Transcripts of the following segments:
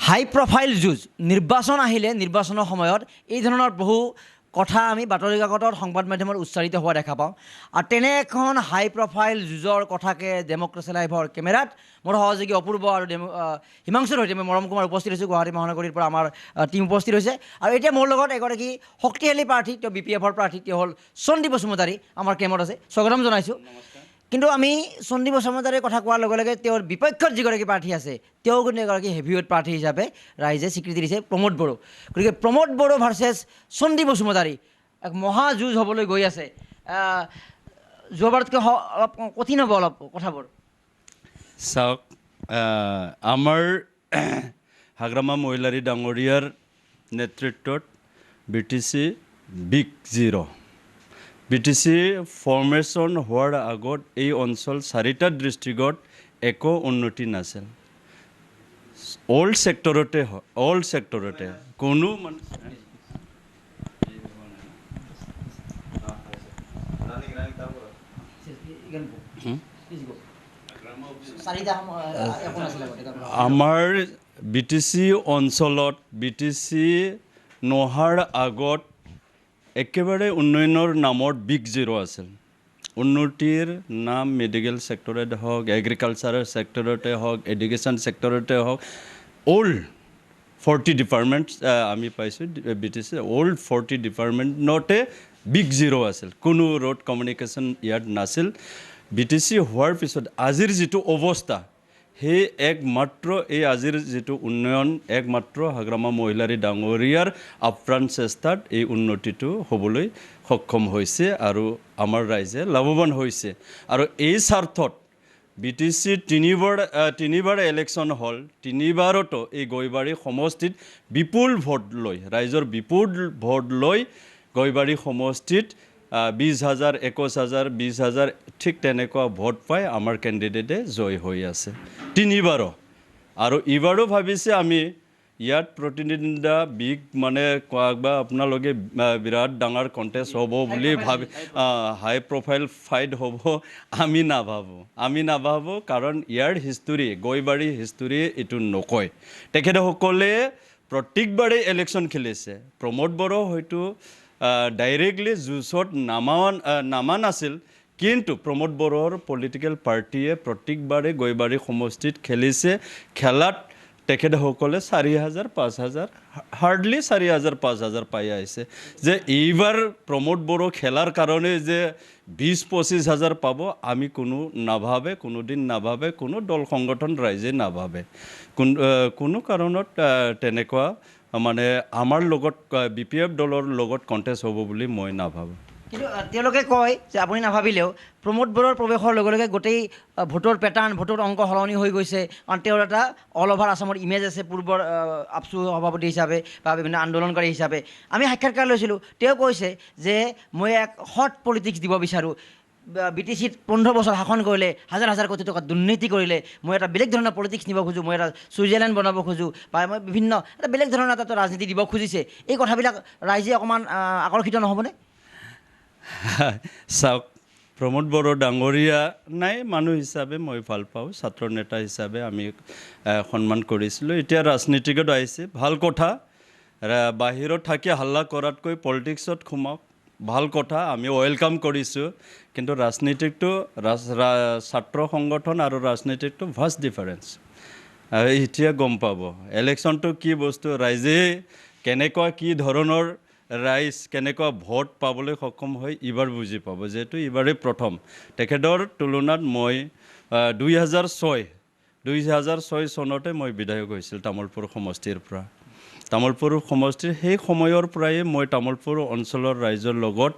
হাই profile যুঁজ নিৰ্বাচন আহিলে নিৰ্বাচনৰ সময়ত এই ধৰণৰ বহু কথা আমি বাতৰি কাকতত সংবাদ মাধ্যমত উচ্চাৰিত হোৱা দেখা পাওঁ আৰু তেনে এখন হাই প্ৰফাইল যুঁজৰ কথাকে ডেমক্ৰেচি লাইভৰ কেমেৰাত মোৰ সহযোগী অপূৰ্ব আৰু হিমাংশুৰ সৈতে মই মৰম কুমাৰ উপস্থিত হৈছোঁ গুৱাহাটী মহানগৰীৰ পৰা আমাৰ টীম উপস্থিত হৈছে আৰু এতিয়া মোৰ লগত এগৰাকী শক্তিশালী প্ৰাৰ্থী তেওঁ BPF-ৰ প্ৰাৰ্থী তেওঁ হ'ল সন্দীপ বসুমতাৰী আমাৰ কেমত আছে স্বাগতম জনাইছোঁ কিন্তু আমি সন্দীপ বসুমতাৰীৰ কথা কোৱাৰ লগে লগে তেওঁৰ বিপক্ষত যিগৰাকী প্ৰাৰ্থী আছে তেওঁ কিন্তু এগৰাকী হেভিৱেট প্ৰাৰ্থী হিচাপে ৰাইজে স্বীকৃতি দিছে প্ৰমোদ বড়ো গতিকে প্ৰমোদ বড়ো ভাৰ্চেছ সন্দীপ বসুমতাৰী এক মহাযুঁজ হ'বলৈ গৈ আছে যোৱাবাৰতকৈ অলপ কঠিন হ'ব অলপ কথাবোৰ চাওক আমাৰ হাগ্ৰামা মহিলাৰী ডাঙৰীয়াৰ নেতৃত্বত BTC big zero' BTC formation হোৱাৰ আগত এই অঞ্চল 4টা ডিষ্ট্ৰিক্টত একো উন্নতি নাছিল অল ছেক্টৰতে কোনো আমাৰ BTC অঞ্চলত BTC নোহাৰ আগত একেবাৰে উন্নয়নৰ নামত বিগ জিৰ' আছিল উন্নতিৰ নাম মেডিকেল ছেক্টৰতে হওক এগ্ৰিকালচাৰৰ ছেক্টৰতে হওক এডুকেশ্যন ছেক্টৰতে হওক অল 40 ডিপাৰ্টমেণ্ট আমি পাইছোঁ BTC অল 40 ডিপাৰ্টমেণ্টতে বিগ জিৰ' আছিল কোনো ৰোড কমিউনিকেশ্যন ইয়াত নাছিল BTC হোৱাৰ পিছত আজিৰ যিটো অৱস্থা সেই একমাত্ৰ এই আজিৰ যিটো উন্নয়ন একমাত্ৰ হাগ্ৰামা মহিলাৰী ডাঙৰীয়াৰ আপ্ৰাণ চেষ্টাত এই উন্নতিটো হ'বলৈ সক্ষম হৈছে আৰু আমাৰ ৰাইজে লাভৱান হৈছে আৰু এই স্বাৰ্থত BTC তিনিবাৰ ইলেকশ্যন হ'ল তিনিবাৰতো এই গৈবাৰী সমষ্টিত বিপুল ভোট লৈ ৰাইজৰ বিপুল ভোট লৈ গৈবাৰী সমষ্টিত 20,000 21,000 20,000 ঠিক তেনেকুৱা ভোট পাই আমাৰ কেণ্ডিডেটে জয় হৈ আছে তিনিবাৰো আৰু এইবাৰো ভাবিছে আমি ইয়াত প্ৰতিদ্বন্দ্বিতা বিগ মানে কোৱা আপোনালোকে বিৰাট ডাঙৰ কণ্টেষ্ট হ'ব বুলি ভাবি হাই প্ৰফাইল ফাইট হ'ব আমি নাভাবোঁ কাৰণ ইয়াৰ হিষ্টৰী গৈবাৰী হিষ্টৰী এইটো নকয় তেখেতসকলে প্ৰত্যেকবাৰেই ইলেকশ্যন খেলিছে প্ৰমোদ বড়ো হয়তো ডাইৰেক্টলি যুঁজত নামা নাছিল কিন্তু প্ৰমোদ বড়োৰ পলিটিকেল পাৰ্টীয়ে প্ৰত্যেকবাৰে গৈবাৰী সমষ্টিত খেলিছে খেলাত তেখেতসকলে 4,000 5,000 হাৰ্ডলি 4,000 5,000 পাই আহিছে যে এইবাৰ প্ৰমোদ বড়ো খেলাৰ কাৰণে যে 20-25,000 পাব আমি কোনোদিন নাভাবে কোনো দল সংগঠন ৰাইজে নাভাবে কোনো কাৰণত তেনেকুৱা মানে আমাৰ লগত BPF দলৰ লগত কণ্টেষ্ট হ'ব বুলি মই নাভাবোঁ কিন্তু তেওঁলোকে কয় যে আপুনি নাভাবিলেও প্ৰমোদ বড়োৰ প্ৰৱেশৰ লগে লগে গোটেই ভোটৰ পেটাৰ্ণ ভোটৰ অংক সলনি হৈ গৈছে কাৰণ তেওঁৰ এটা অল অভাৰ আছামৰ ইমেজ আছে পূৰ্বৰ আপচু সভাপতি হিচাপে বা বিভিন্ন আন্দোলনকাৰী হিচাপে আমি সাক্ষাৎকাৰ লৈছিলোঁ তেওঁ কৈছে যে মই এক হট পলিটিক্স দিব বিচাৰোঁ BTCত 15 বছৰ শাসন কৰিলে হাজাৰ কোটি টকা দুৰ্নীতি কৰিলে মই এটা বেলেগ ধৰণৰ পলিটিক্স নিব খোজোঁ মই এটা ছুইজাৰলেণ্ড বনাব খোজোঁ বা মই বিভিন্ন এটা বেলেগ ধৰণৰ এটা ৰাজনীতি দিব খুজিছে এই কথাবিলাক ৰাইজে অকণমান আকৰ্ষিত নহ'বনে চাওক প্ৰমোদ বড়ো ডাঙৰীয়া নাই মানুহ হিচাপে মই ভাল পাওঁ ছাত্ৰ নেতা হিচাপে আমি সন্মান কৰিছিলোঁ এতিয়া ৰাজনীতিকত আহিছে ভাল কথা বাহিৰত থাকি হাল্লা কৰাতকৈ পলিটিক্সত সোমাওক ভাল কথা আমি ৱেলকাম কৰিছোঁ কিন্তু ৰাজনীতিকটো ছাত্ৰ সংগঠন আৰু ৰাজনীতিকটো ভাষ্ট ডিফাৰেঞ্চ এতিয়া গম পাব ইলেকশ্যনটো কি বস্তু ৰাইজে কেনেকুৱা কি ধৰণৰ ৰাইজ কেনেকুৱা ভোট পাবলৈ সক্ষম হয় এইবাৰ বুজি পাব যিহেতু এইবাৰেই প্ৰথম তেখেতৰ তুলনাত মই 2006 চনতে মই বিধায়ক হৈছিল তামোলপুৰ সমষ্টিৰ পৰা তামোলপুৰ সমষ্টিৰ সেই সময়ৰ পৰাই মই তামোলপুৰ অঞ্চলৰ ৰাইজৰ লগত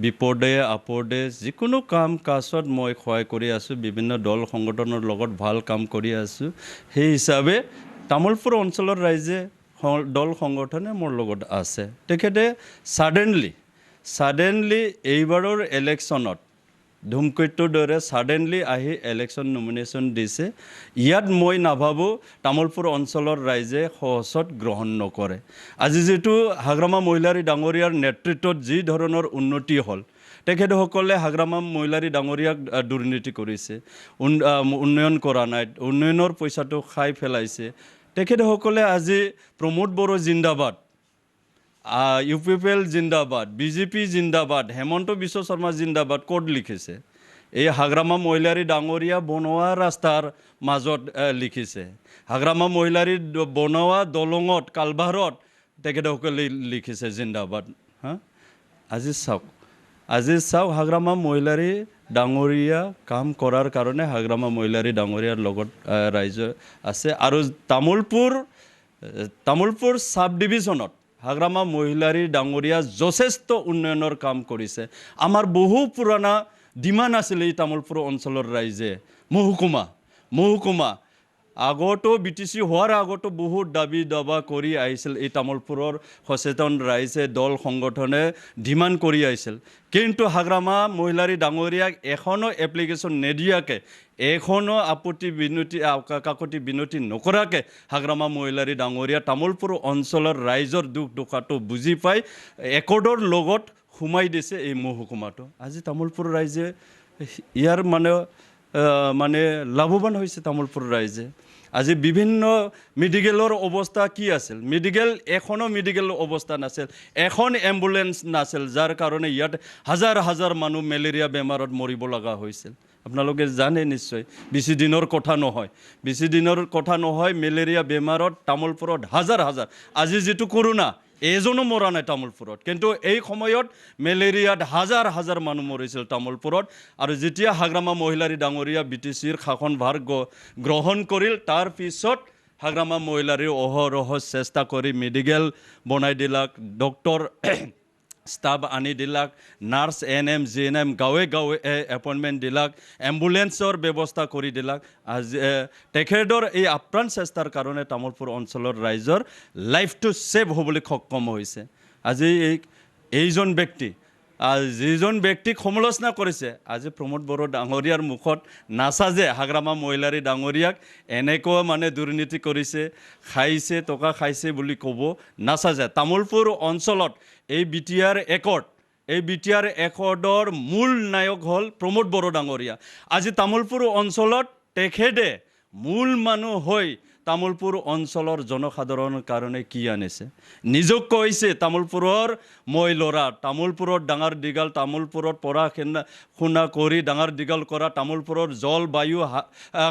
বিপদে আপদে যিকোনো কাম কাজত মই সহায় কৰি আছোঁ বিভিন্ন দল সংগঠনৰ লগত ভাল কাম কৰি আছোঁ সেই হিচাপে তামোলপুৰ অঞ্চলৰ ৰাইজে দল সংগঠনে মোৰ লগত আছে তেখেতে ছাডেনলি এইবাৰৰ ইলেকশ্যনত ধুমকেতুৰ দৰে ছাডেনলি আহি ইলেকশ্যন নমিনেশ্যন দিছে ইয়াত মই নাভাবোঁ তামোলপুৰ অঞ্চলৰ ৰাইজে সহজত গ্ৰহণ নকৰে আজি যিটো হাগ্ৰামা মহিলাৰী ডাঙৰীয়াৰ নেতৃত্বত যি ধৰণৰ উন্নতি হ'ল তেখেতসকলে হাগ্ৰামা মহিলাৰী ডাঙৰীয়াক দুৰ্নীতি কৰিছে উন্নয়ন কৰা নাই উন্নয়নৰ পইচাটো খাই পেলাইছে তেখেতসকলে আজি প্ৰমোদ বড়ো জিন্দাবাদ, UPPL জিন্দাবাদ, BJP জিন্দাবাদ, হেমন্ত বিশ্ব শৰ্মা জিন্দাবাদ ক'ত লিখিছে? এই হাগ্ৰামা মহিলাৰী ডাঙৰীয়া বনোৱা ৰাস্তাৰ মাজত লিখিছে। হাগ্ৰামা মহিলাৰী বনোৱা দলঙত কালভাৰত তেখেতসকলে লিখিছে জিন্দাবাদ। হা, আজি চাওক হাগ্ৰামা মহিলাৰী ডাঙৰীয়া কাম কৰাৰ কাৰণে হাগ্ৰামা মহিলাৰী ডাঙৰীয়াৰ লগত ৰাইজ আছে। আৰু তামোলপুৰ চাব ডিভিজনত হাগ্ৰামা মহিলাৰী ডাঙৰীয়া যথেষ্ট উন্নয়নৰ কাম কৰিছে। আমাৰ বহু পুৰণা ডিমাণ্ড আছিলে এই তামোলপুৰ অঞ্চলৰ ৰাইজে, মহকুমা আগতো BTC হোৱাৰ আগতো বহুত দাবী দাবা কৰি আহিছিল। এই তামোলপুৰৰ সচেতন ৰাইজে দল সংগঠনে ডিমাণ্ড কৰি আহিছিল। কিন্তু হাগ্ৰামা মহিলাৰী ডাঙৰীয়াক এখনো এপ্লিকেশ্যন নিদিয়াকৈ, এখনো কাকতি বিনতি নকৰাকৈ হাগ্ৰামা মহিলাৰী ডাঙৰীয়া তামোলপুৰ অঞ্চলৰ ৰাইজৰ দুখ দুখাটো বুজি পাই একৰ্ডৰ লগত সোমাই দিছে এই মহকুমাটো। আজি তামোলপুৰ ৰাইজে ইয়াৰ মানে লাভৱান হৈছে। তামোলপুৰ ৰাইজে আজি বিভিন্ন মেডিকেলৰ অৱস্থা কি আছিল? এখনো মেডিকেল অৱস্থা নাছিল, এখন এম্বুলেঞ্চ নাছিল, যাৰ কাৰণে ইয়াত হাজাৰ মানুহ মেলেৰিয়া বেমাৰত মৰিব লগা হৈছিল। আপোনালোকে জানে নিশ্চয়, বেছি দিনৰ কথা নহয় মেলেৰিয়া বেমাৰত তামোলপুৰত হাজাৰ আজি যিটো কৰোণা এজনো মৰা নাই তামোলপুৰত, কিন্তু এই সময়ত মেলেৰিয়াত হাজাৰ মানুহ মৰিছিল তামোলপুৰত। আৰু যেতিয়া হাগ্ৰামা মহিলাৰী ডাঙৰীয়া BTCৰ শাসনভাৰ গ্ৰহণ কৰিল, তাৰ পিছত হাগ্ৰামা মহিলাৰীৰ অহৰহ চেষ্টা কৰি মেডিকেল বনাই দিলাক, ডক্টৰ ষ্টাফ আনি দিলাক, নাৰ্ছ NM GNM গাঁৱে এপইণ্টমেণ্ট দিলাক, এম্বুলেঞ্চৰ ব্যৱস্থা কৰি দিলাক। আজি তেখেতৰ এই আপ্ৰাণ চেষ্টাৰ কাৰণে তামোলপুৰ অঞ্চলৰ ৰাইজৰ লাইফটো ছেভ হ'বলৈ সক্ষম হৈছে। আজি এইজন ব্যক্তি যিজন ব্যক্তিক সমালোচনা কৰিছে, আজি প্ৰমোদ বড়ো ডাঙৰীয়াৰ মুখত নাচাজে হাগ্ৰামা মহিলাৰী ডাঙৰীয়াক এনেকুৱা দুৰ্নীতি কৰিছে, টকা খাইছে বুলি ক'ব নাচাজে। তামোলপুৰ অঞ্চলত এই BTR একৰ্ডৰ মূল নায়ক হ'ল প্ৰমোদ বড়ো ডাঙৰীয়া। আজি তামোলপুৰ অঞ্চলত তেখেতে মূল মানুহ হৈ তামোলপুৰ অঞ্চলৰ জনসাধাৰণৰ কাৰণে কি আনিছে? নিজক কৈছে তামোলপুৰৰ মই ল'ৰা, তামোলপুৰত ডাঙৰ দীঘল, তামোলপুৰত পঢ়া শুনা কৰি ডাঙৰ দীঘল কৰা, তামোলপুৰৰ জলবায়ু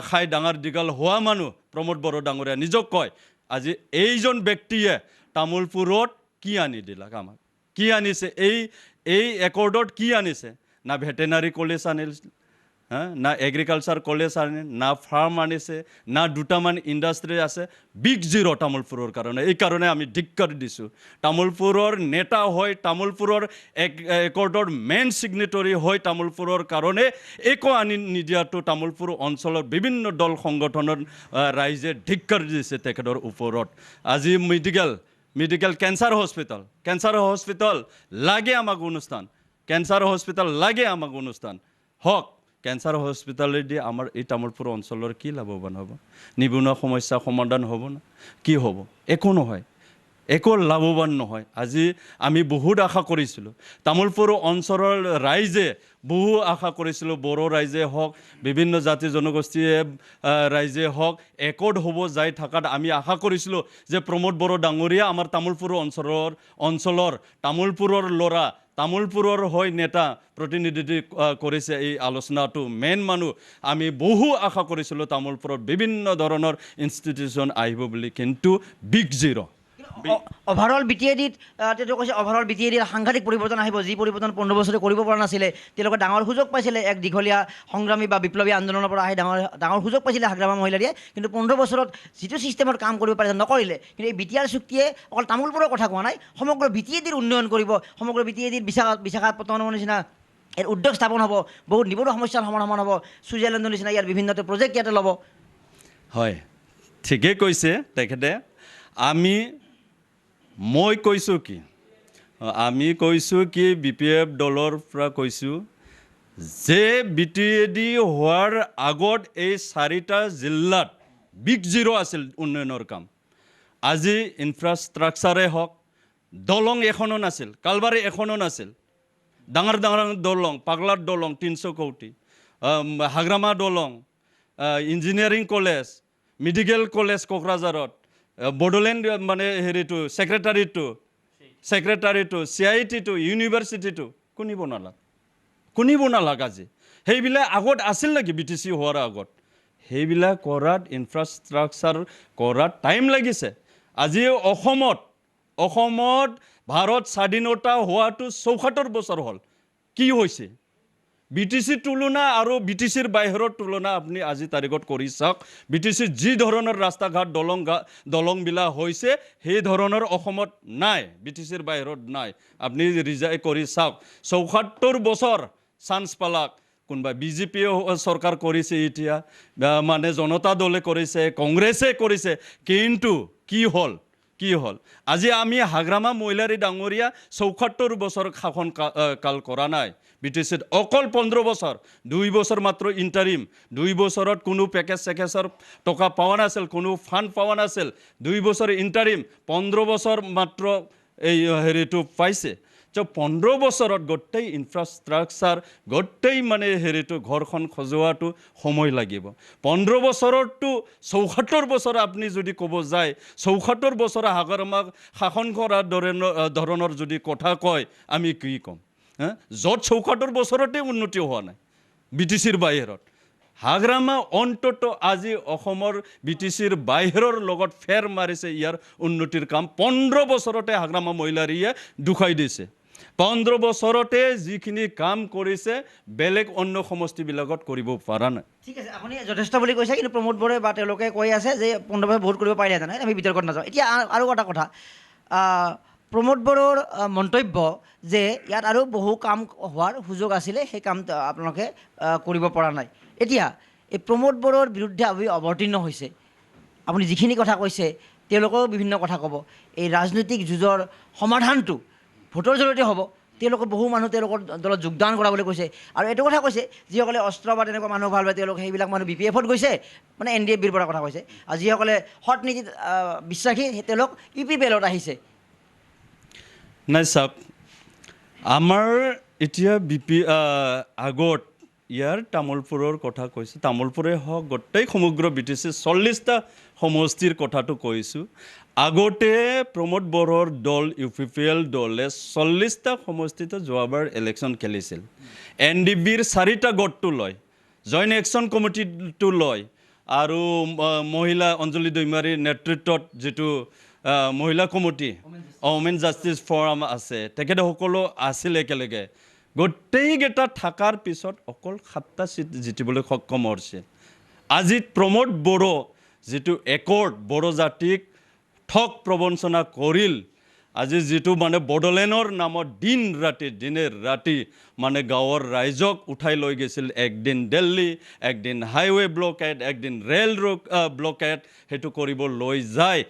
খাই ডাঙৰ দীঘল হোৱা মানুহ প্ৰমোদ বড়ো ডাঙৰীয়া নিজক কয়। আজি এইজন ব্যক্তিয়ে তামোলপুৰত কি আনি দিলাক? আমাক কি আনিছে? এই একৰ্ডত কি আনিছে? না ভেটেনাৰী কলেজ আনিল, না এগ্ৰিকালচাৰ কলেজ আনে, না ফাৰ্ম আনিছে, না দুটামান ইণ্ডাষ্ট্ৰী আছে। বিগ জিৰ' তামোলপুৰৰ কাৰণে। এই কাৰণে আমি ধিক্কাৰ দিছোঁ। তামোলপুৰৰ নেতা হৈ, তামোলপুৰৰ একৰ্ডৰ মেইন ছিগনেটৰী হৈ তামোলপুৰৰ কাৰণে একো আনি নিদিয়াটো তামোলপুৰ অঞ্চলৰ বিভিন্ন দল সংগঠনৰ ৰাইজে ধিক্কাৰ দিছে তেখেতৰ ওপৰত। আজি মেডিকেল কেঞ্চাৰ হস্পিটেল লাগে আমাক অনুষ্ঠান, হওক। কেঞ্চাৰ হস্পিটেলেদি আমাৰ এই তামোলপুৰ অঞ্চলৰ কি লাভৱান হ'ব? নিবনুৱা সমস্যা সমাধান হ'ব না? কি হ'ব? একো নহয়, একো লাভৱান নহয়। আজি আমি বহুত আশা কৰিছিলোঁ, তামোলপুৰ অঞ্চলৰ ৰাইজে বহু আশা কৰিছিলোঁ, বড়ো ৰাইজে হওক, বিভিন্ন জাতি জনগোষ্ঠীয়ে ৰাইজে হওক, একৰ্ড হ'ব যাই থকাত আমি আশা কৰিছিলোঁ যে প্ৰমোদ বড়ো ডাঙৰীয়া আমাৰ তামোলপুৰ অঞ্চলৰ তামোলপুৰৰ ল'ৰা, তামোলপুৰৰ হৈ নেতা প্ৰতিনিধিত্ব কৰিছে এই আলোচনাটো মেইন মানুহ। আমি বহু আশা কৰিছিলোঁ তামোলপুৰত বিভিন্ন ধৰণৰ ইনষ্টিটিউশ্যন আহিব বুলি, কিন্তু বিগ জিৰ'। অভাৰঅল BTADত তেওঁ কৈছে অভাৰঅল BTADত সাংঘাতিক পৰিৱৰ্তন আহিব, যি পৰিৱৰ্তন 15 বছৰে কৰিব পৰা নাছিলে। তেওঁলোকে ডাঙৰ সুযোগ পাইছিলে, এক দীঘলীয়া সংগ্ৰামী বা বিপ্লৱী আন্দোলনৰ পৰা আহি ডাঙৰ সুযোগ পাইছিলে হাগ্ৰামা মহিলাৰীয়ে। কিন্তু 15 বছৰত যিটো ছিষ্টেমত কাম কৰিব পাৰে নকৰিলে। কিন্তু এই BTR চুক্তিয়ে অকল তামোলপুৰৰ কথা কোৱা নাই, সমগ্ৰ BTADৰ উন্নয়ন কৰিব। সমগ্ৰ BTADৰ বিশাখাপট্টনমৰ নিচিনা ইয়াৰ উদ্যোগ স্থাপন হ'ব, বহুত নিবনুৱা সমস্যাৰ সমাধান হ'ব। ছুইজাৰলেণ্ডৰ নিচিনা ইয়াৰ বিভিন্ন প্ৰজেক্ট ইয়াতে ল'ব। হয়, ঠিকেই কৈছে তেখেতে। মই কৈছোঁ কি BPF দলৰ পৰা কৈছোঁ যে BTAD হোৱাৰ আগত এই 4টা জিলাত বিগ জিৰ' আছিল উন্নয়নৰ কাম। আজি ইনফ্ৰাষ্ট্ৰাকচাৰে হওক, দলং এখনো নাছিল, কালবাৰী এখনো নাছিল। ডাঙৰ দলং, পাগলাৰ দলং 300 কোটি, হাগ্ৰামা দলং, ইঞ্জিনিয়াৰিং কলেজ, মেডিকেল কলেজ কোকৰাঝাৰত, বড়োলেণ্ড মানে হেৰিটো ছেক্ৰেটাৰীটো CIT-টো ইউনিভাৰ্চিটিটো কোনিব নালাগে আজি সেইবিলাক আগত আছিল নেকি BTC হোৱাৰ আগত সেইবিলাক কৰাত ইনফ্ৰাষ্ট্ৰাকচাৰ কৰাত টাইম লাগিছে আজি অসমত ভাৰত স্বাধীনতা হোৱাটো ৭৪ বছৰ হ'ল কি হৈছে BTC তুলনা আৰু BTCৰ বাহিৰৰ তুলনা আপুনি আজি তাৰিখত কৰি চাওক BTC যি ধৰণৰ ৰাস্তা ঘাট দলংবিলাক হৈছে সেই ধৰণৰ অসমত নাই BTCৰ বাহিৰত নাই আপুনি ৰিজাই কৰি চাওক ৭৪ বছৰ চান্স পালাক কোনবা বিজেপি চৰকাৰ কৰিছে এতিয়া মানে জনতা দলে কৰিছে কংগ্ৰেছে কৰিছে কিন্তু কি হ'ল আজি আমি হাগ্ৰামা মহিলাৰী ডাঙৰীয়া ৭৪ বছৰ শাসন কাল কৰা নাই BTCত অকল 15 বছৰ 2 বছৰ মাত্ৰ ইণ্টাৰিম 2 বছৰত কোনো পেকেজৰ টকা পোৱা নাছিল কোনো ফাণ্ড পোৱা নাছিল 2 বছৰ ইণ্টাৰিম 15 বছৰ মাত্ৰ এই হেৰিটো পাইছে 15 বছৰত গোটেই ইনফ্ৰাষ্ট্ৰাকচাৰ গোটেই মানে হেৰিটো ঘৰখন খজোৱাটো সময় লাগিব 15 বছৰতো ৭৪ বছৰ আপুনি যদি ক'ব যায় ৭৪ বছৰ হাগ্ৰামাক শাসন কৰা ধৰণৰ যদি কথা কয় আমি কি ক'ম য'ত ৭৪ বছৰতে উন্নতি হোৱা নাই BTCৰ বাহিৰত হাগ্ৰামা অন্তত আজি অসমৰ BTCৰ বাহিৰৰ লগত ফেৰ মাৰিছে ইয়াৰ উন্নতিৰ কাম 15 বছৰতে হাগ্ৰামা মহিলাৰীয়ে দুখাই দিছে 15 বছৰতে যিখিনি কাম কৰিছে বেলেগ অন্য সমষ্টিবিলাকত কৰিব পৰা নাই ঠিক আছে আপুনি যথেষ্ট বুলি কৈছে কিন্তু প্ৰমোদ বড়োৱে বা তেওঁলোকে কৈ আছে যে 15 বছৰ বহুত কৰিব পাৰিলেহেঁতেন আমি বিতৰ্কত নাযাওঁ এতিয়া আৰু এটা কথা প্ৰমোদ বড়োৰ মন্তব্য যে ইয়াত আৰু বহু কাম হোৱাৰ সুযোগ আছিলে সেই কাম আপোনালোকে কৰিব পৰা নাই এতিয়া এই প্ৰমোদ বড়োৰ বিৰুদ্ধে অৱতীৰ্ণ হৈছে আপুনি যিখিনি কথা কৈছে তেওঁলোকেও বিভিন্ন কথা ক'ব এই ৰাজনৈতিক যুঁজৰ সমাধানটো ভোটৰ জৰিয়তে হ'ব তেওঁলোকে বহু মানুহ তেওঁলোকৰ দলত যোগদান কৰা বুলি কৈছে আৰু এইটো কথা কৈছে যিসকলে অস্ত্ৰ বা তেনেকুৱা মানুহ ভাল পায় তেওঁলোকে সেইবিলাক মানুহ BPF-ত গৈছে মানে NDFB-ৰ পৰা কথা কৈছে আৰু যিসকলে সৎ নীতিত বিশ্বাসী তেওঁলোক UPPL-ত আহিছে নাই চাওক আমাৰ এতিয়া আগত ইয়াৰ তামোলপুৰৰ কথা কৈছোঁ তামোলপুৰে হওক গোটেই সমগ্ৰ BTC 40টা সমষ্টিৰ কথাটো কৈছোঁ আগতে প্ৰমোদ বড়োৰ দল UPPL দলে 40টা সমষ্টিতে যোৱাবাৰ ইলেকশ্যন খেলিছিল NDBৰ 4টা গোটটো লয় জইণ্ট একশ্যন কমিটিটো লয় আৰু মহিলা অঞ্জলি দৈমাৰীৰ নেতৃত্বত যিটো মহিলা কমিটি ওমেন জাষ্টিছ ফৰাম আছে তেখেতসকলো আছিল একেলগে গোটেইকেইটা থকাৰ পিছত অকল 7টা চিট জিতিবলৈ সক্ষম হৈছে আজি প্ৰমোদ বড়ো যিটো একৰ্ড বড়ো জাতিক ঠগ প্ৰবঞ্চনা কৰিল আজি যিটো মানে বড়োলেণ্ডৰ নামত দিনে ৰাতি মানে গাঁৱৰ ৰাইজক উঠাই লৈ গৈছিল একদিন দিল্লী একদিন হাইৱে ব্লকেড একদিন ৰেল ব্লকেড সেইটো কৰিব লৈ যায়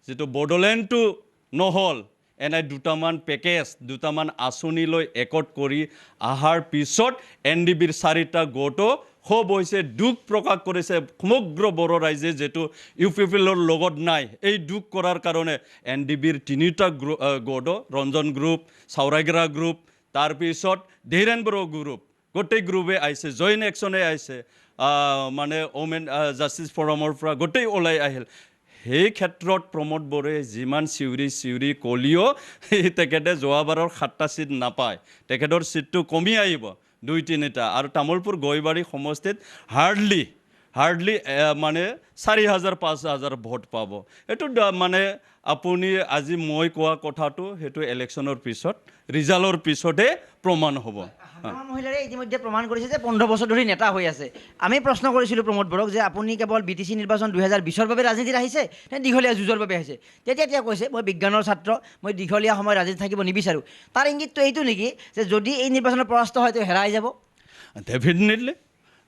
যিটো বড়োলেণ্ডটো নহ'ল এনে দুটামান পেকেজ দুটামান আঁচনি লৈ একৰ্ড কৰি অহাৰ পিছত NDBৰ 4টা গোটও খুব হৈছে দুখ প্ৰকাশ কৰিছে সমগ্ৰ বড়ো ৰাইজে যিটো UPPL-ৰ লগত নাই এই দুখ কৰাৰ কাৰণে NDBৰ 3টা গোট ৰঞ্জন গ্ৰুপ চাউৰাইগৰা গ্ৰুপ তাৰপিছত ধীৰেন বড়ো গ্ৰুপ গোটেই গ্ৰুপে আহিছে জইণ্ট একশ্যনে আহিছে মানে ওমেন জাষ্টিছ ফৰামৰ পৰা গোটেই ওলাই আহিল সেই ক্ষেত্ৰত প্ৰমোদ বড়োৱে যিমান চিউৰি কলিও তেখেতে যোৱাবাৰৰ 7টা চিট নাপায় তেখেতৰ চিটটো কমি আহিব 2-3টা আৰু তামোলপুৰ গৈবাৰী সমষ্টিত হাৰ্ডলি মানে 4,000-5,000 ভোট পাব এইটো মানে আপুনি আজি মই কোৱা কথাটো সেইটো ইলেকশ্যনৰ পিছত ৰিজাল্টৰ পিছতহে প্ৰমাণ হ'ব মহিলাৰে ইতিমধ্যে প্ৰমাণ কৰিছে যে 15 বছৰ ধৰি নেতা হৈ আছে আমি প্ৰশ্ন কৰিছিলোঁ প্ৰমোদ বড়োক যে আপুনি কেৱল BTC নিৰ্বাচন 2020ৰ বাবে ৰাজনীতিত আহিছে নে দীঘলীয়া যুঁজৰ বাবে আহিছে তেতিয়া কৈছে মই বিজ্ঞানৰ ছাত্ৰ মই দীঘলীয়া সময় ৰাজনীতি থাকিব নিবিচাৰোঁ তাৰ ইংগিতটো এইটো নেকি যে যদি এই নিৰ্বাচনত পৰাস্ত হয় তেওঁ হেৰাই যাব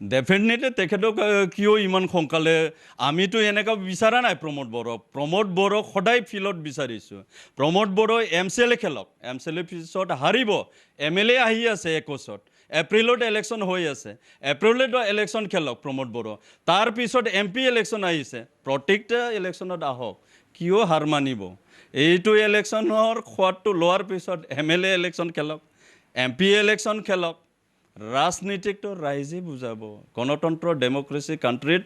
ডেফিনেটলি তেখেতক কিয় ইমান সোনকালে আমিতো এনেকুৱা বিচৰা নাই প্ৰমোদ বড়োক সদায় ফিল্ডত বিচাৰিছোঁ প্ৰমোদ বড়ো MCLA খেলক MCLA পিছত হাৰিব MLA আহি আছে 21ত এপ্ৰিলত ইলেকশ্যন হৈ আছে এপ্ৰিলত ইলেকশ্যন খেলক প্ৰমোদ বড়ো তাৰপিছত MP ইলেকশ্যন আহিছে প্ৰত্যেকটা ইলেকশ্যনত আহক কিয় হাৰ মানিব এইটো ইলেকশ্যনৰ সোৱাদটো লোৱাৰ পিছত MLA ইলেকশ্যন খেলক MP ইলেকশ্যন খেলক ৰাজনীতিকটো ৰাইজে বুজাব গণতন্ত্ৰ ডেমক্ৰেচি কাণ্ট্ৰিত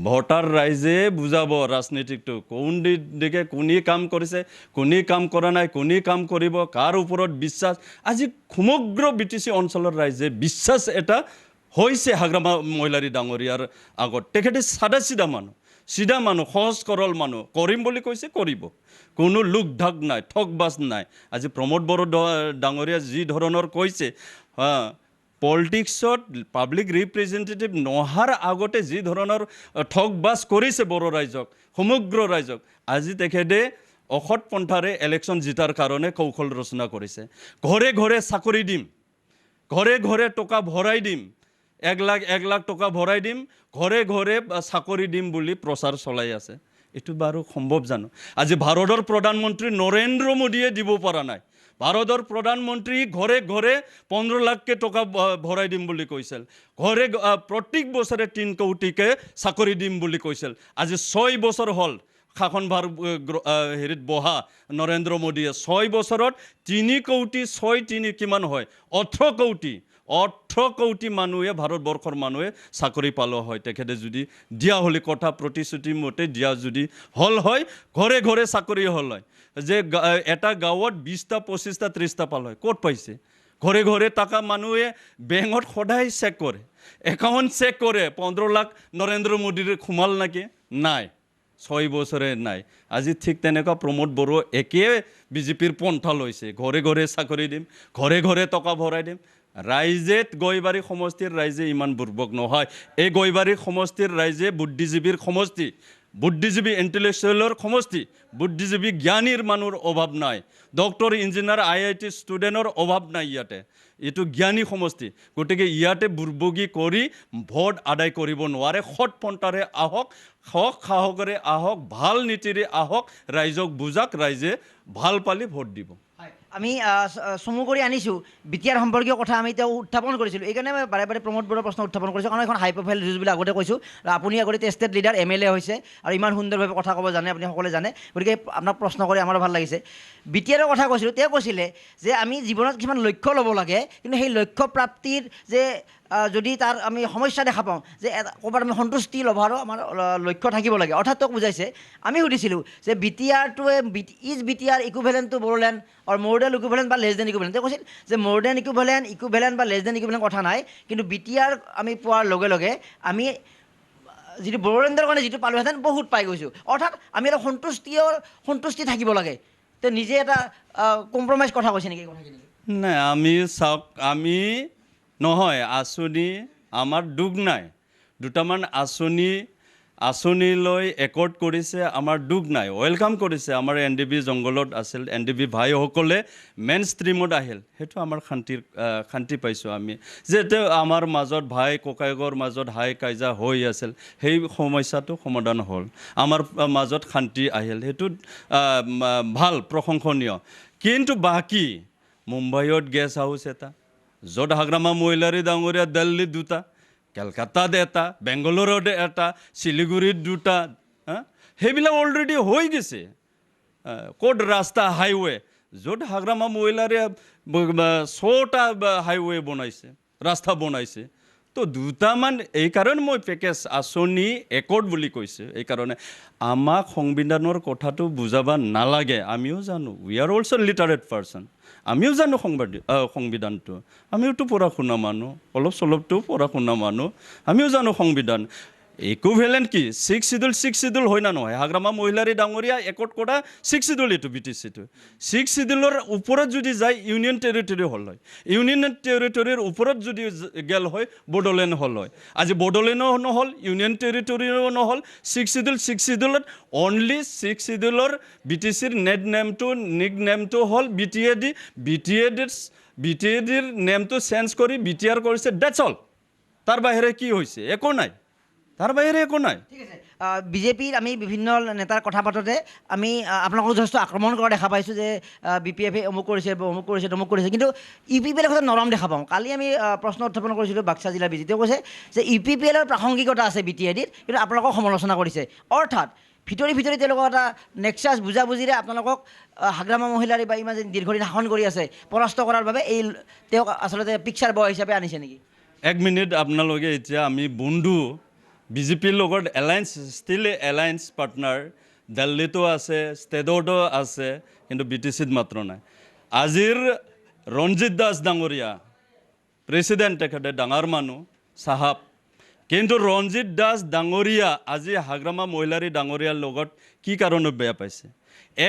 ভোটাৰ ৰাইজে বুজাব ৰাজনীতিকটো কোন দিকে কোনে কাম কৰিছে কোনে কাম কৰা নাই কোনে কাম কৰিব কাৰ ওপৰত বিশ্বাস আজি সমগ্ৰ BTC অঞ্চলৰ ৰাইজে বিশ্বাস এটা হৈছে হাগ্ৰামা মহিলাৰী ডাঙৰীয়াৰ আগত তেখেতে চিধা মানুহ সহজ সৰল মানুহ কৰিম বুলি কৈছে কৰিব কোনো লোক ঢাক নাই ঠগবাজ নাই আজি প্ৰমোদ বড়ো ডাঙৰীয়া যি ধৰণৰ কৈছে পলিটিক্সত পাব্লিক ৰিপ্ৰেজেণ্টেটিভ নহাৰ আগতে যি ধৰণৰ ঠগবাজ কৰিছে বড়ো ৰাইজক সমগ্ৰ ৰাইজক আজি তেখেতে অসৎ পন্থাৰে ইলেকশ্যন জিতাৰ কাৰণে কৌশল ৰচনা কৰিছে ঘৰে ঘৰে চাকৰি দিম ঘৰে ঘৰে টকা ভৰাই দিম 1 লাখ টকা ভৰাই দিম ঘৰে ঘৰে চাকৰি দিম বুলি প্ৰচাৰ চলাই আছে এইটো বাৰু সম্ভৱ জানো আজি ভাৰতৰ প্ৰধানমন্ত্ৰী নৰেন্দ্ৰ মোদীয়ে দিব পৰা নাই ভাৰতৰ প্ৰধানমন্ত্ৰী ঘৰে ঘৰে 15 লাখকে টকা ভৰাই দিম বুলি কৈছিল ঘৰে প্ৰত্যেক বছৰে 3 কোটিকে চাকৰি দিম বুলি কৈছিল আজি 6 বছৰ হ'ল শাসনভাৰ হেৰিত বহা নৰেন্দ্ৰ মোদীয়ে 6 বছৰত 3 কোটি 6 কিমান হয় 18 কোটি মানুহে ভাৰতবৰ্ষৰ মানুহে চাকৰি পালো হয় তেখেতে যদি দিয়া হলে কথা প্ৰতিশ্ৰুতি মতে দিয়া যদি হল হয় ঘৰে ঘৰে চাকৰি হল হয় যে এটা গাঁৱত 20টা 25টা 30টা পাল হয় ক'ত পাইছে ঘৰে ঘৰে টাকা মানুহে বেংকত সদায় চেক কৰে একাউণ্ট চেক কৰে 15 লাখ নৰেন্দ্ৰ মোদীৰ খুমাল নাকি নাই 6 বছৰে নাই আজি ঠিক তেনেকুৱা প্ৰমোদ বড়ো একে বিজেপিৰ পন্থা লৈছে ঘৰে ঘৰে চাকৰি দিম ঘৰে ঘৰে টকা ভৰাই দিম ৰাইজে গয়বাৰী সমষ্টিৰ ৰাইজে ইমান বুৰ্বক নহয় এই গয়বাৰী সমষ্টিৰ ৰাইজে বুদ্ধিজীৱীৰ সমষ্টি বুদ্ধিজীৱী ইণ্টেলেকচুৱেলৰ সমষ্টি বুদ্ধিজীৱী জ্ঞানীৰ মানুহৰ অভাৱ নাই ডক্টৰ ইঞ্জিনিয়াৰ IIT ষ্টুডেণ্টৰ অভাৱ নাই ইয়াতে এইটো জ্ঞানী সমষ্টি গতিকে ইয়াতে বুৰ্বগী কৰি ভোট আদায় কৰিব নোৱাৰে সৎ পন্থাৰে আহক সাহসেৰে আহক ভাল নীতিৰে আহক ৰাইজক বুজাক ৰাইজে ভাল পালি ভোট দিব আমি চমু কৰি আনিছোঁ বিটিআৰ সম্পৰ্কীয় কথা আমি তেওঁ উত্থাপন কৰিছিলোঁ এইকাৰণে মই বাৰে বাৰে প্ৰমোদ বড়োৰ প্ৰশ্ন উত্থাপন কৰিছোঁ কাৰণ এখন হাই প্ৰফাইল যুঁজ বুলি আগতে কৈছোঁ আৰু আপুনি আগতে টেষ্টেড লিডাৰ MLA হৈছে আৰু ইমান সুন্দৰভাৱে কথা ক'ব জানে আপুনি সকলোৱে জানে গতিকে আপোনাক প্ৰশ্ন কৰি আমাৰো ভাল লাগিছে বিটিআৰৰ কথা কৈছিলোঁ তেওঁ কৈছিলে যে আমি জীৱনত কিছুমান লক্ষ্য ল'ব লাগে কিন্তু সেই লক্ষ্য প্ৰাপ্তিৰ যে যদি তাৰ আমি সমস্যা দেখা পাওঁ যে ক'ৰবাত আমি সন্তুষ্টি ল'বাৰো আমাৰ লক্ষ্য থাকিব লাগে অৰ্থাৎ তেওঁক বুজাইছে আমি সুধিছিলোঁ যে বিটিআৰটোৱে is BTR equivalent to Bodoland or more than equivalent বা লেছ দেন ইকুইভেলেণ্ট তেওঁ কৈছিল যে মোৰ দেন ইকুইভেলেণ্ট বা লেছ দেন ইকুইভেলেণ্ট কথা নাই কিন্তু বিটিআৰ আমি পোৱাৰ লগে লগে আমি যিটো বড়োলেণ্ডৰ কাৰণে যিটো পালোহেঁতেন বহুত পাই গৈছোঁ অৰ্থাৎ আমি এটা সন্তুষ্টি থাকিব লাগে তেওঁ নিজে এটা কম্প্ৰমাইজ কথা কৈছে নেকি কথাখিনি নাই আমি চাওক আমি নহয় আঁচনি আমাৰ দুখ নাই দুটামান আঁচনিলৈ একৰ্ড কৰিছে আমাৰ দুখ নাই ৱেলকাম কৰিছে আমাৰ NDB জংঘলত আছিল NDB ভাইসকলে মেইন ষ্ট্ৰীমত আহিল সেইটো আমাৰ শান্তি পাইছোঁ আমি যে আমাৰ মাজত ভাই ককায়েকৰ মাজত হাই কাইজা হৈ আছিল সেই সমস্যাটো সমাধান হ'ল আমাৰ মাজত শান্তি আহিল সেইটো ভাল প্ৰশংসনীয় কিন্তু বাকী মুম্বাইত গেষ্ট হাউচ এটা য'ত হাগ্ৰামা মহিলাৰী ডাঙৰীয়া দিল্লীত 2টা কলকাতাত এটা বেংগালুৰুত এটা শিলিগুৰিত 2টা সেইবিলাক অলৰেডি হৈ গৈছে ক'ত ৰাস্তা হাইৱে য'ত হাগ্ৰামা মহিলাৰীয়ে 6টা হাইৱে বনাইছে ৰাস্তা বনাইছে তো 2টামান এইকাৰণে মই পেকেজ আঁচনি একৰ্ড বুলি কৈছোঁ এইকাৰণে আমাক সংবিধানৰ কথাটো বুজাব নালাগে আমিও জানো we are also' literate person আমিও জানো সংবিধানটো আমিওতো পঢ়া শুনা মানুহ অলপ চলপটো পঢ়া শুনা মানুহ আমিও জানো সংবিধান ইকুইভেলেণ্ট কি 6 শিডিউল হয় না নহয় হাগ্ৰামা মহিলাৰী ডাঙৰীয়া একৰ্ড কৰা 6 শিডিউল এইটো BTCটো 6 শিডিউলৰ ওপৰত যদি যায় ইউনিয়ন টেৰিটৰী হ'ল হয় ইউনিয়ন টেৰিটৰীৰ ওপৰত যদি গেল হয় বড়োলেণ্ড হ'ল হয় আজি বড়োলেণ্ডো নহ'ল ইউনিয়ন টেৰিটৰীও নহ'ল 6 শিডিউলত অনলি 6 শিডিউলৰ BTCৰ নিক নেমটো হ'ল BTADৰ নেমটো চেঞ্জ কৰি BTR কৰিছে ডেটছ অল তাৰ বাহিৰে কি হৈছে একো নাই তাৰ বাহিৰে একো নাই ঠিক আছে বিজেপিৰ আমি বিভিন্ন নেতাৰ কথা পাতোঁতে আমি আপোনালোকক যথেষ্ট আক্ৰমণ কৰা দেখা পাইছোঁ যে BPF অমুক কৰিছে কিন্তু UPPL কথা নৰম দেখা পাওঁ কালি আমি প্ৰশ্ন উত্থাপন কৰিছিলোঁ বাক্সা জিলাৰ বিজেপিয়ে কৈছে যে UPPLৰ প্ৰাসংগিকতা আছে BTADত কিন্তু আপোনালোকক সমালোচনা কৰিছে অৰ্থাৎ ভিতৰি তেওঁলোকৰ এটা নেক্সাছ বুজাবুজিৰে আপোনালোকক হাগ্ৰামা মহিলাৰী বা ইমান দীৰ্ঘদিন শাসন কৰি আছে পৰাস্ত কৰাৰ বাবে তেওঁক আচলতে পিকচাৰ বয় হিচাপে আনিছে নেকি এক মিনিট আপোনালোকে এতিয়া আমি বন্ধু বিজেপিৰ লগত এলায়েন্স ষ্টিল এলায়েন্স পাৰ্টনাৰ দিল্লীতো আছে ষ্টেটতো আছে কিন্তু BTCত মাত্ৰ নাই আজিৰ ৰঞ্জিত দাস ডাঙৰীয়া প্ৰেচিডেণ্ট তেখেতে ডাঙৰ মানুহ চাহাব কিন্তু ৰঞ্জিত দাস ডাঙৰীয়া আজি হাগ্ৰামা মহিলাৰী ডাঙৰীয়াৰ লগত কি কাৰণত বেয়া পাইছে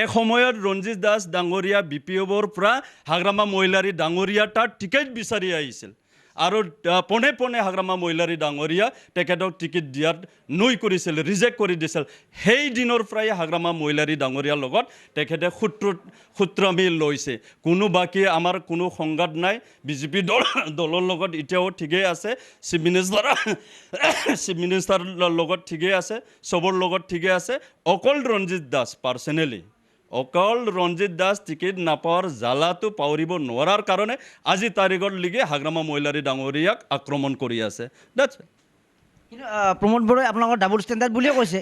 এক সময়ত ৰঞ্জিত দাস ডাঙৰীয়া BPOৰ পৰা হাগ্ৰামা মহিলাৰী ডাঙৰীয়া তাৰ টিকেট বিচাৰি আহিছিল আৰু পোনে পোনে হাগ্ৰামা মহিলাৰী ডাঙৰীয়া তেখেতক টিকেট দিয়াত নৈ কৰিছিল ৰিজেক্ট কৰি দিছিল সেই দিনৰ পৰাই হাগ্ৰামা মহিলাৰী ডাঙৰীয়াৰ লগত তেখেতে সূত্ৰমি লৈছে কোনো বাকী আমাৰ কোনো সংঘাত নাই বিজেপি দলৰ লগত এতিয়াও ঠিকেই আছে চিফ মিনিষ্টাৰৰ লগত ঠিকেই আছে চবৰ লগত ঠিকেই আছে অকল ৰঞ্জিত দাস পাৰ্চনেলি অকল ৰঞ্জিত দাস টিকেট নাপাৱাৰ জ্বালাটো পাহৰিব নোৱাৰাৰ কাৰণে আজি তাৰিখত লিগে হাগ্ৰামা মহিলাৰী ডাঙৰীয়াক আক্ৰমণ কৰি আছে কিন্তু প্ৰমোদ বড়োই আপোনালোকৰ ডাবল ষ্টেণ্ডাৰ্ড বুলিয়ে কৈছে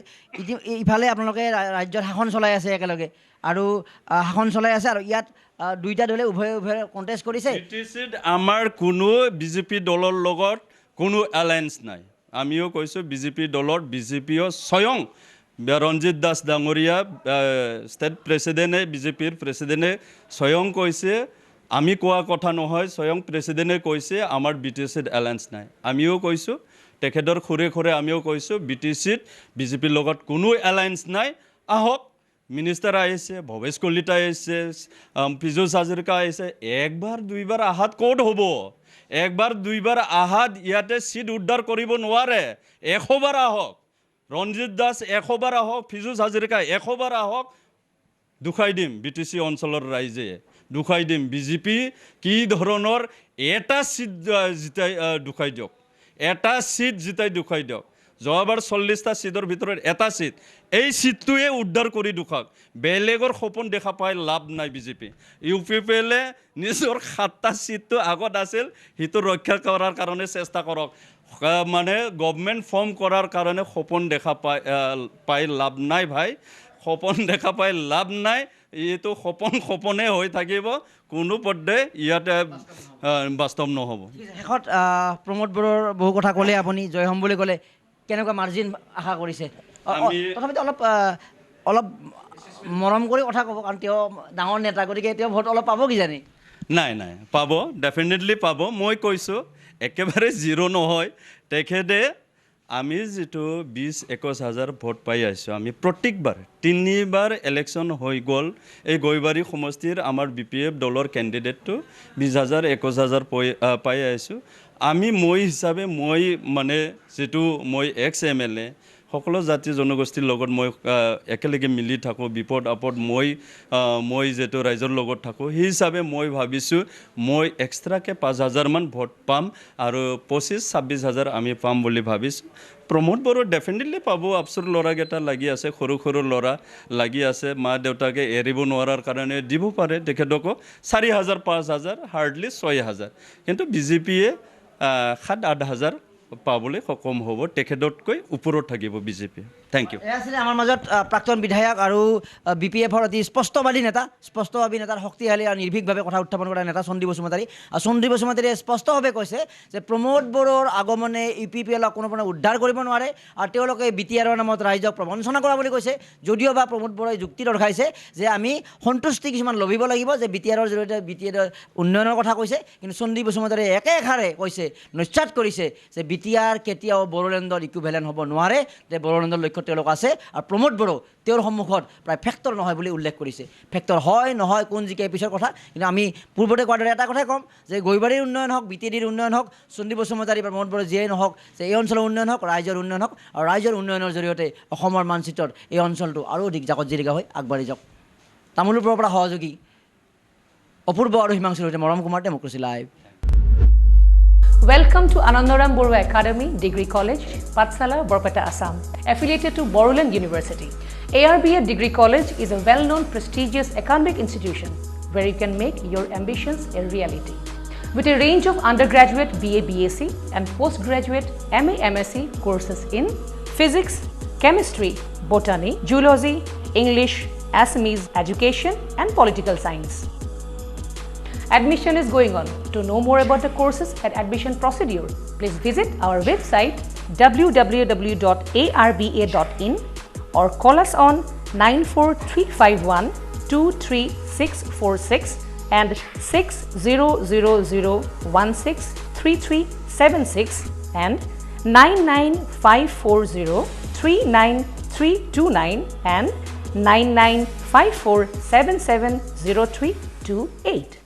ইফালে আপোনালোকে ৰাজ্যত শাসন চলাই আছে একেলগে আৰু শাসন চলাই আছে আৰু ইয়াত দুইটা দলে উভয়ে কণ্টেষ্ট কৰিছে BTCত আমাৰ কোনো বিজেপি দলৰ লগত কোনো এলায়েন্স নাই আমিও কৈছোঁ বিজেপি দলৰ বিজেপিও স্বয়ং ৰঞ্জিত দাস ডাঙৰীয়া ষ্টেট প্ৰেচিডেণ্টে বিজেপিৰ প্ৰেচিডেণ্টে স্বয়ং কৈছে আমি কোৱা কথা নহয় স্বয়ং প্ৰেচিডেণ্টে কৈছে আমাৰ BTCত এলায়েন্স নাই আমিও কৈছোঁ তেখেতৰ খুৰে খুৰে আমিও কৈছোঁ BTCত বিজেপিৰ লগত কোনো এলায়েন্স নাই আহক মিনিষ্টাৰ আহিছে ভৱেশ কলিতা আহিছে পীযুষ হাজৰিকা আহিছে একবাৰ দুইবাৰ আহাত ক'ত হ'ব একবাৰ দুইবাৰ আহাত ইয়াতে চিট উদ্ধাৰ কৰিব নোৱাৰে 100 বাৰ আহক ৰঞ্জিত দাস 100 বাৰ আহক পীযুষ হাজৰিকা 100 বাৰ আহক দুখাই দিম BTC অঞ্চলৰ ৰাইজে দুখাই দিম বিজেপি কি ধৰণৰ এটা চিট জিতাই দুখাই দিয়ক এটা চিট জিতাই দুখাই দিয়ক যোৱাবাৰ 40টা চিটৰ ভিতৰত এটা চিট এই চিটটোৱে উদ্ধাৰ কৰি দুখাক বেলেগৰ সপোন দেখা পাই লাভ নাই বিজেপি UPPলে নিজৰ 7টা চিটটো আগত আছিল হিতো ৰক্ষা কৰাৰ কাৰণে চেষ্টা কৰক মানে গভৰ্ণমেণ্ট ফৰ্ম কৰাৰ কাৰণে সপোন দেখা পাই লাভ নাই ভাই সপোন দেখা পাই লাভ নাই এইটো সপোনে হৈ থাকিব কোনো পৰ্যায়ে ইয়াতে বাস্তৱ নহ'ব শেষত প্ৰমোদ বড়োৰ বহু কথা ক'লে আপুনি জয় হ'ম বুলি ক'লে কেনেকুৱা মাৰ্জিন আশা কৰিছে তথাপিতো অলপ মৰম কৰি কথা ক'ব কাৰণ তেওঁ ডাঙৰ নেতা গতিকে তেওঁ ভোট অলপ পাব কিজানি নাই পাব ডেফিনেটলি পাব মই কৈছোঁ একেবাৰে জিৰ' নহয় তেখেতে আমি যিটো 20-21 হাজাৰ ভোট পাই আছোঁ আমি প্ৰত্যেকবাৰ 3বাৰ ইলেকশ্যন হৈ গ'ল এই গৈবাৰী সমষ্টিৰ আমাৰ BPF দলৰ কেণ্ডিডেটটো 20,000 21,000 পাই আছোঁ আমি মই হিচাপে মই মানে যিটো মই MLA সকলো জাতি জনগোষ্ঠীৰ লগত মই একেলগে মিলি থাকোঁ বিপদ আপদ মই যেটো ৰাইজৰ লগত থাকোঁ সেই হিচাপে মই ভাবিছোঁ মই এক্সট্ৰাকে 5,000 মান ভোট পাম আৰু 25-26 হাজাৰ আমি পাম বুলি ভাবিছোঁ প্ৰমোদ বড়ো ডেফিনেটলি পাব আফচৰ ল'ৰাকেইটা লাগি আছে সৰু ল'ৰা লাগি আছে মা দেউতাকে এৰিব নোৱাৰাৰ কাৰণে দিব পাৰে তেখেতকো 4,000 5,000 হাৰ্ডলি 6,000 কিন্তু বিজেপিয়ে 7-8 হাজাৰ পাবলৈ সক্ষম হ'ব তেখেততকৈ ওপৰত থাকিব বিজেপি থ্যাংক ইউ আছিলে আমাৰ মাজত প্ৰাক্তন বিধায়ক আৰু BPFৰ অতি স্পষ্টবাদী নেতাৰ শক্তিশালী আৰু নিৰ্ভীকভাৱে কথা উত্থাপন কৰা নেতা চন্দী বসুমতাৰী আৰু চন্দী বসুমতাৰীয়ে স্পষ্টভাৱে কৈছে যে প্ৰমোদ বড়োৰ আগমনে UPPLক কোনো ধৰণে উদ্ধাৰ কৰিব নোৱাৰে আৰু তেওঁলোকে BTRৰ নামত ৰাইজক প্ৰবঞ্চনা কৰা বুলি কৈছে যদিও বা প্ৰমোদ বড়োই যুক্তি দৰ্শাইছে যে আমি সন্তুষ্টি কিছুমান লভিব লাগিব যে BTRৰ জৰিয়তে BTRৰ উন্নয়নৰ কথা কৈছে কিন্তু চন্দী বসুমতাৰীয়ে একেষাৰে কৈছে নস্যাৎ কৰিছে যে BTR কেতিয়াও বড়োলেণ্ডৰ ইকুইভেলেণ্ট হ'ব নোৱাৰে যে বড়োলেণ্ডৰ লক্ষ্য তেওঁলোক আছে আৰু প্ৰমোদ বড়ো তেওঁৰ সন্মুখত প্ৰায় ফেক্টৰ নহয় বুলি উল্লেখ কৰিছে ফেক্টৰ হয় নহয় কোন জিকে পিছৰ কথা কিন্তু আমি পূৰ্বতে কোৱাৰ দৰে এটা কথাই ক'ম যে গৈবাৰীৰ উন্নয়ন হওক BTDৰ উন্নয়ন হওক চন্দী বসুমতাৰী বা প্ৰমোদ বড়ো যিয়েই নহওক যে এই অঞ্চলৰ উন্নয়ন হওক ৰাইজৰ উন্নয়ন হওক আৰু ৰাইজৰ উন্নয়নৰ জৰিয়তে অসমৰ মানচিত্ৰত এই অঞ্চলটো আৰু অধিক জাকত জিলিকা হৈ আগবাঢ়ি যাওক তামোলপুৰৰ পৰা সহযোগী অপূৰ্ব আৰু হিমাংশুৰ সৈতে মৰম Kumar democracy live Welcome to Anandaram Borua Academy, Degree College, Patsala, Borpeta, Assam. Affiliated to Boruland University, ARBA Degree College is a well-known prestigious academic institution where you can make your ambitions a reality. With a range of undergraduate BA, BSc and postgraduate MA, MSc courses in physics, chemistry, botany, zoology, English, Assamese education and political science. Admission is going on. To know more about the courses and admission procedure, please visit our website www.arba.in or call us on 94351 23646 and 6000163376 and 99540 39329 and 9954770328.